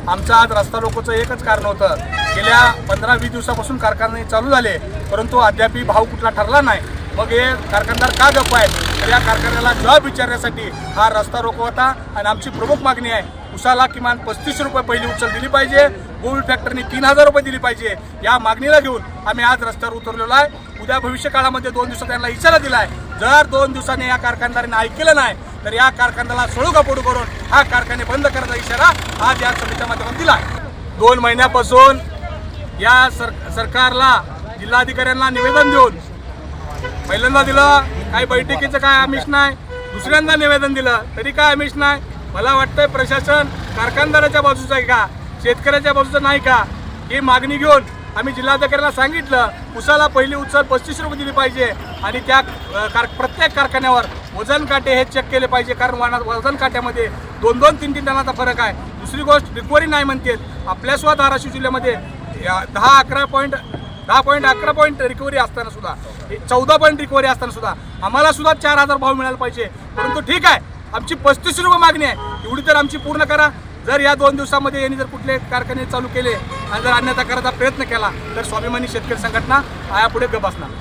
आमचं आज रस्ता रोकोचं एकच कारण होतं, गेल्या 15-20 दिवसापासून कारखाने चालू झाले परंतु अद्यापही भाव कुठला ठरला नाही। मग हे कारखानदार का गप्प आहेत? तर या कारखान्याला जॉब विचारण्यासाठी हा रस्ता रोको होता आणि आमची प्रमुख मागणी आहे, उसाला किमान 35 रुपये पहिली उचल दिली पाहिजे, गोल्ड फॅक्टरनी 3000 रुपये दिली पाहिजे। या मागणीला घेऊन आम्ही आज रस्त्यावर उतरलेलो आहे। उद्या भविष्य काळामध्ये 2 दिवसात त्यांना इशारा दिलाय, जर 2 दिवसांनी या कारखानदारांनी ऐकलं नाही तर या कारखान्याला सोडूकापोडू करून हा कारखाने बंद करण्याचा इशारा आज या समितीच्या माध्यमातून दिला आहे। 2 महिन्यापासून या सरकारला जिल्हाधिकाऱ्यांना निवेदन देऊन पहिल्यांदा दिलं, काही बैठकीचं काय आमिष नाही, दुसऱ्यांदा निवेदन दिलं तरी काय आमिष नाही। मला वाटतंय प्रशासन कारखानदाराच्या बाजूचं आहे का, शेतकऱ्याच्या बाजूचं नाही का? ही मागणी घेऊन आम्ही जिल्हाधिकाऱ्यांना सांगितलं, उसाला पहिली उचल 35 रुपये दिली पाहिजे आणि त्या प्रत्येक कारखान्यावर वजन काटे हे चेक केले पाहिजे, कारण वजन काट्यामध्ये 2-2, 3-3 टनाचा फरक आहे। दुसरी गोष्ट रिकव्हरी नाही म्हणते, आपल्या सुद्धा धाराशिव जिल्ह्यामध्ये 10.11 पॉईंट रिकव्हरी असताना सुद्धा 14 पॉईंट रिकव्हरी असताना सुद्धा आम्हाला सुद्धा 4000 भाव मिळाला पाहिजे। परंतु ठीक आहे, आमची 35 रुपये मागणी आहे, एवढी तर आमची पूर्ण करा। जर या 2 दिवसामध्ये यांनी जर कुठले कारखाने चालू केले आणि जर अन्यथा करायचा प्रयत्न केला तर स्वाभिमानी शेतकरी संघटना आयापुढे गप बसणार।